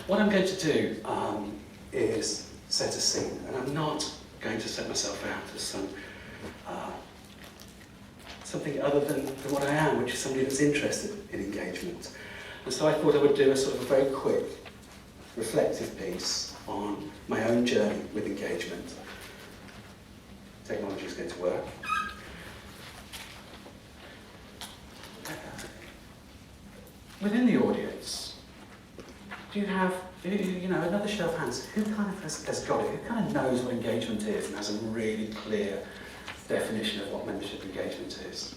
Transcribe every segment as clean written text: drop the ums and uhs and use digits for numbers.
what I'm going to do is set a scene, and I'm not going to set myself out as something other than what I am, which is somebody that's interested in engagement. And so I thought I would do a sort of a very quick, reflective piece on my own journey with engagement. Technology is going to work. Within the audience, do you have, another show of hands? Who kind of has got it? Who kind of knows what engagement is and has a really clear definition of what membership engagement is?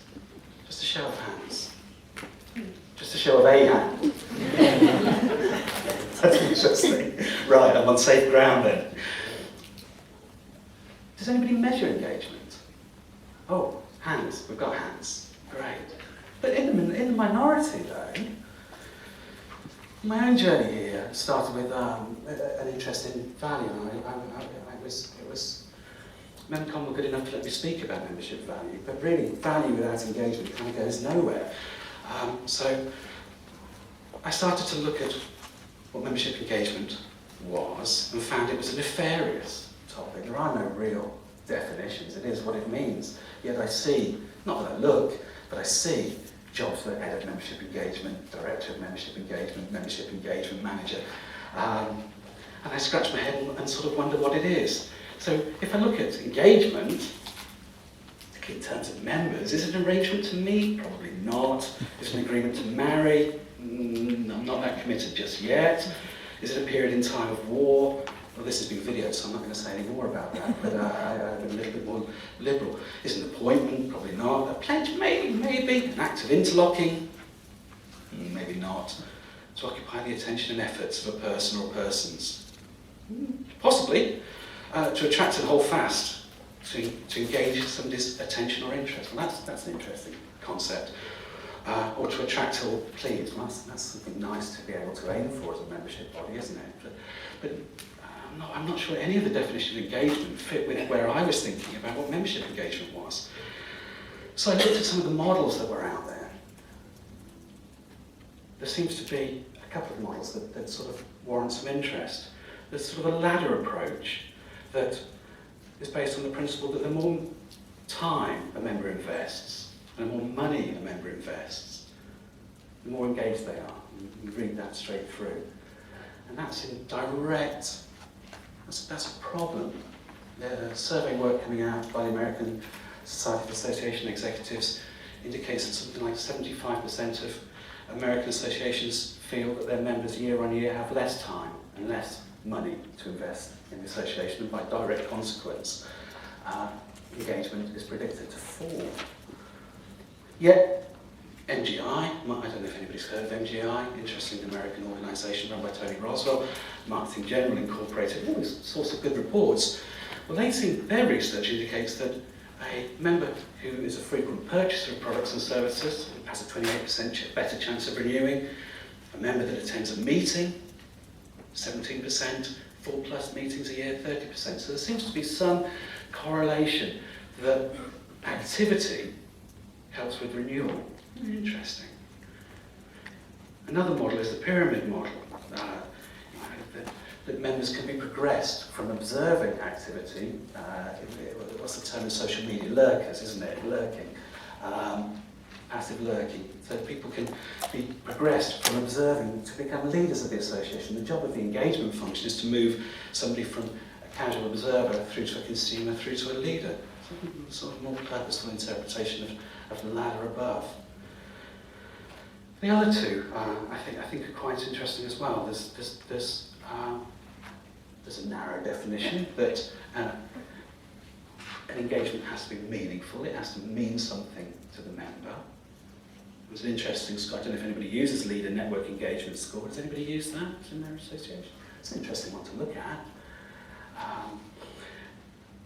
Just a show of hands. Just a show of a hand. That's interesting. Right, I'm on safe ground then. Does anybody measure engagement? Oh, hands. We've got hands. Great. But in the minority, though, my own journey here started with an interest in value. MemCom were good enough to let me speak about membership value, but really, value without engagement kind of goes nowhere. So I started to look at what membership engagement was and found it was a nefarious topic. There are no real definitions. It is what it means. Yet I see, not that I look, but I see jobs for head of membership engagement, director of membership engagement manager. And I scratch my head and sort of wonder what it is. So if I look at engagement, in terms of members, is it an arrangement to meet? Probably not. Is it an agreement to marry? I'm not that committed just yet. Is it a period in time of war? Well, this has been videoed, so I'm not going to say any more about that, but I'm a little bit more liberal. Is it an appointment? Probably not. A pledge? Maybe. An act of interlocking? Maybe not. To occupy the attention and efforts of a person or persons? Possibly. To attract and hold fast. To engage somebody's attention or interest. Well, that's an interesting concept. Or to attract or please. Well, that's something nice to be able to aim for as a membership body, isn't it? But I'm not sure any of the definition of engagement fit with where I was thinking about what membership engagement was. So I looked at some of the models that were out there. There seems to be a couple of models that sort of warrant some interest. There's sort of a ladder approach that is based on the principle that the more time a member invests and the more money a member invests, the more engaged they are. You read that straight through. And that's in direct, that's a problem. The survey work coming out by the American Society of Association Executives indicates that something like 75% of American associations feel that their members year on year have less time and less money to invest in the association, and by direct consequence, engagement is predicted to fall. Yet, MGI, I don't know if anybody's heard of MGI, interesting American organisation run by Tony Roswell, Marketing General Incorporated, always a source of good reports. Well, their research indicates that a member who is a frequent purchaser of products and services has a 28% better chance of renewing. A member that attends a meeting, 17%, 4+ meetings a year, 30%. So there seems to be some correlation that activity helps with renewal. Interesting. Another model is the pyramid model. That members can be progressed from observing activity. What's the term in social media? Lurkers, isn't it? Lurking. Passive lurking. So people can be progressed from observing to become leaders of the association. The job of the engagement function is to move somebody from a casual observer through to a consumer, through to a leader. So sort of more purposeful interpretation of the ladder above. The other two, I think are quite interesting as well. There's a narrow definition that an engagement has to be meaningful. It has to mean something to the member. There's an interesting score. I don't know if anybody uses Leader Network Engagement Score. Does anybody use that in their association? It's an interesting one to look at.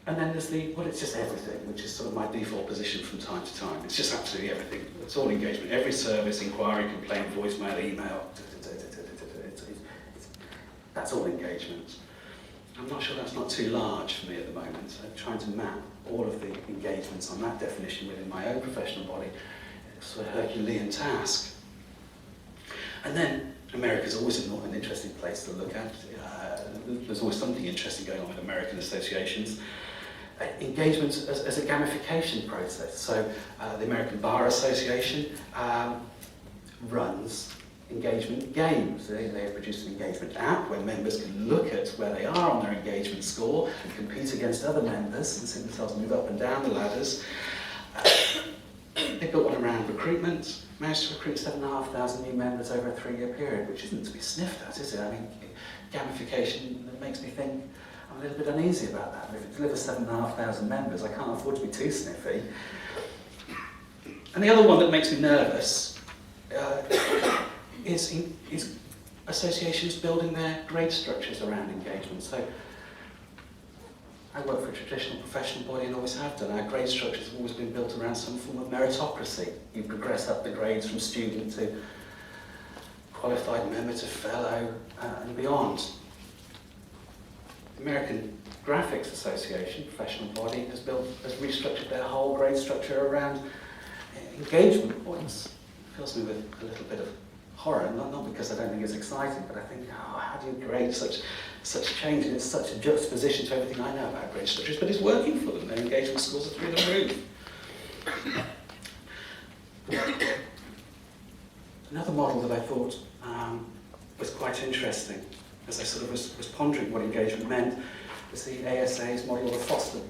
And then there's it's just everything, which is sort of my default position from time to time. It's just absolutely everything. It's all engagement. Every service, inquiry, complaint, voicemail, email. That's all engagement. I'm not sure that's not too large for me at the moment. I'm trying to map all of the engagements on that definition within my own professional body. It's a Herculean task. And then America's always an interesting place place to look at. There's always something interesting going on with American associations. Engagement as a gamification process. So the American Bar Association runs engagement games. They have produced an engagement app where members can look at where they are on their engagement score and compete against other members and see themselves move up and down the ladders. They built one around recruitment, managed to recruit 7,500 new members over a 3-year period, which isn't to be sniffed at, is it? I mean, gamification makes me think I'm a little bit uneasy about that. If it delivers 7,500 members, I can't afford to be too sniffy. And the other one that makes me nervous is associations building their grade structures around engagement. So I work for a traditional professional body and always have done. Our grade structures have always been built around some form of meritocracy. You progress up the grades from student to qualified member to fellow and beyond. The American Graphics Association, professional body, has restructured their whole grade structure around engagement points. It fills me with a little bit of horror, not because I don't think it's exciting, but I think, how do you grade such change? And it's such a juxtaposition to everything I know about grade structures, but it's working for them. Their engagement scores are through the roof. Another model that I thought was quite interesting, as I sort of was pondering what engagement meant, was the ASA's model of a foster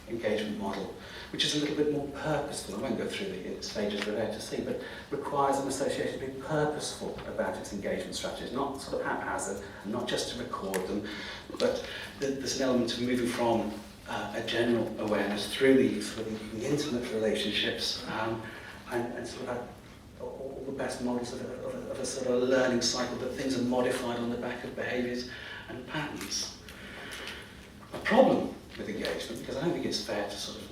engagement model, which is a little bit more purposeful. I won't go through the stages we're there to see, but requires an association to be purposeful about its engagement strategies, not sort of haphazard, and not just to record them, but there's an element of moving from a general awareness through the intimate relationships and sort of all the best models of a sort of learning cycle, that things are modified on the back of behaviours and patterns. A problem with engagement, because I don't think it's fair to sort of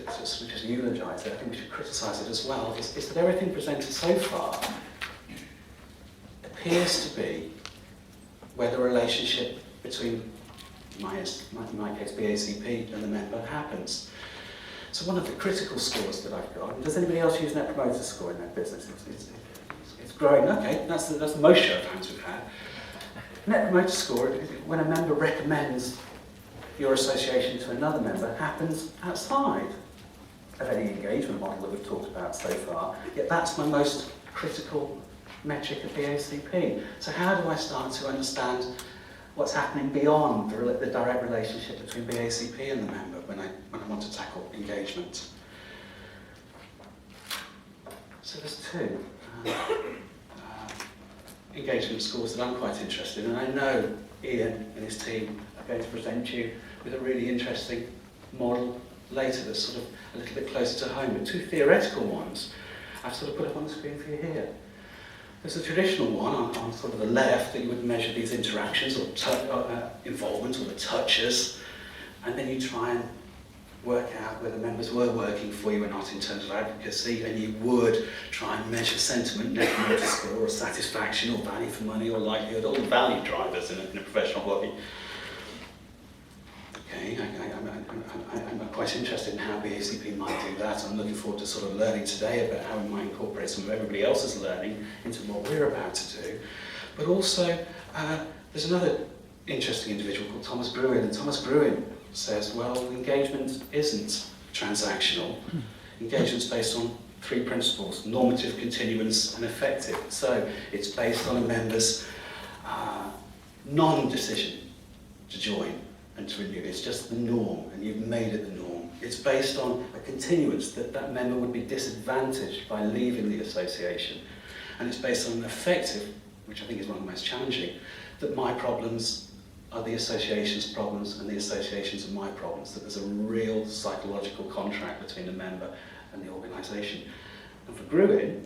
just eulogise it, I think we should criticise it as well, is that everything presented so far appears to be where the relationship between, in my case, BACP and the member happens. So one of the critical scores that I've got, does anybody else use Net Promoter Score in their business? It's growing, okay, that's the most show of hands we've had. Net Promoter Score, when a member recommends your association to another member, happens outside of any engagement model that we've talked about so far, yet that's my most critical metric at BACP. So how do I start to understand what's happening beyond the direct relationship between BACP and the member when I want to tackle engagement? So there's two engagement scores that I'm quite interested in, and I know Ian and his team are going to present you with a really interesting model later that's sort of a little bit closer to home, but two theoretical ones I've sort of put up on the screen for you here. There's a traditional one on sort of the left that you would measure these interactions or involvement or the touches, and then you try and work out whether members were working for you or not in terms of advocacy, and you would try and measure sentiment, net promoter score, or satisfaction, or value for money, or likelihood, all the value drivers in a professional body. Okay, I'm quite interested in how BACP might do that. I'm looking forward to sort of learning today about how we might incorporate some of everybody else's learning into what we're about to do. But also, there's another interesting individual called Thomas Gruen, and Thomas Gruen says, well, engagement isn't transactional. Engagement's based on three principles: normative, continuance, and effective. So it's based on a member's non-decision to join and to renew. It's just the norm, and you've made it the norm. It's based on a continuance, that member would be disadvantaged by leaving the association. And it's based on an effective, which I think is one of the most challenging, that my problems are the association's problems and the associations are my problems, that there's a real psychological contract between the member and the organisation. And for Gruen,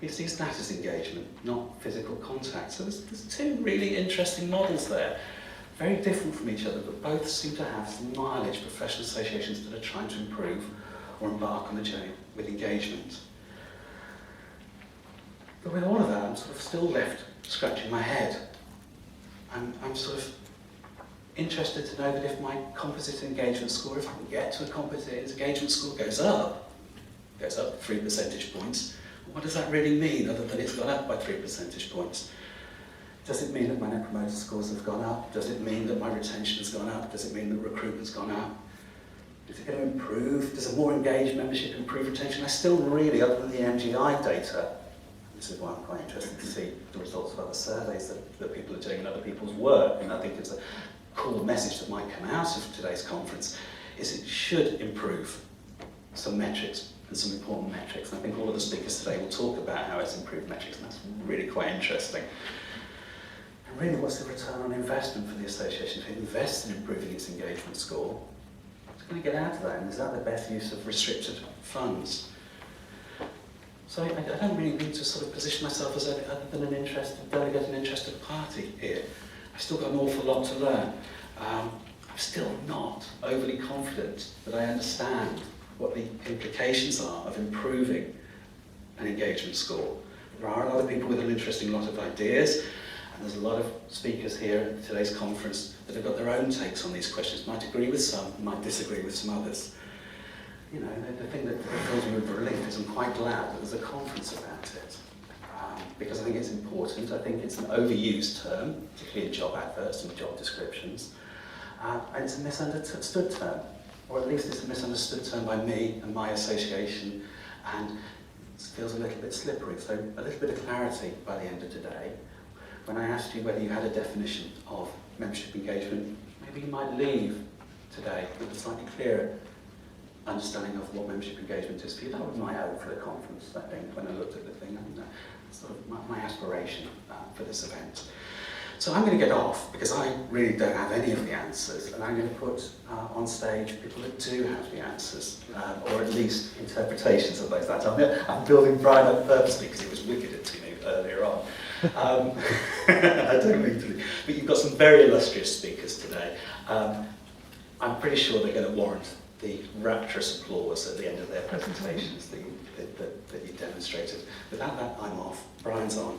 he sees that as engagement, not physical contact. So there's two really interesting models there, very different from each other, but both seem to have some mileage, professional associations that are trying to improve or embark on a journey with engagement. But with all of that, I'm sort of still left scratching my head. I'm sort of interested to know that if my composite engagement score, if I can get to a composite engagement score, goes up 3 percentage points, what does that really mean other than it's gone up by 3 percentage points? Does it mean that my Net Promoter Scores have gone up? Does it mean that my retention has gone up? Does it mean that recruitment's gone up? Is it going to improve? Does a more engaged membership improve retention? I still really, other than the MGI data, this is why I'm quite interested to see the results of other surveys that people are doing and other people's work, and I think it's a cool message that might come out of today's conference, is it should improve some metrics and some important metrics. And I think all of the speakers today will talk about how it's improved metrics, and that's really quite interesting. And really, what's the return on investment for the association? If it invests in improving its engagement score, what's it going to get out of that? And is that the best use of restricted funds? So I don't really need to sort of position myself as other than an interested delegate, an interested party here. I've still got an awful lot to learn. I'm still not overly confident that I understand what the implications are of improving an engagement score. There are a lot of people with an interesting lot of ideas, and there's a lot of speakers here at today's conference that have got their own takes on these questions, might agree with some, might disagree with some others. You know, the thing that fills me with relief is I'm quite glad that there's a conference about it. Because I think it's important. I think it's an overused term, particularly in job adverts and job descriptions. And it's a misunderstood term, or at least it's a misunderstood term by me and my association, and it feels a little bit slippery. So a little bit of clarity by the end of today. When I asked you whether you had a definition of membership engagement, maybe you might leave today with a slightly clearer understanding of what membership engagement is for you. That was my hope for the conference, I think, when I looked at the thing, and sort of my aspiration for this event. So I'm going to get off because I really don't have any of the answers, and I'm going to put on stage people that do have the answers, or at least interpretations of those. I'm building Brian up purposely because he was wicked to me earlier on. I don't mean to, but you've got some very illustrious speakers today. I'm pretty sure they're going to warrant the rapturous applause at the end of their presentations that you demonstrated. Without that, I'm off. Brian's on.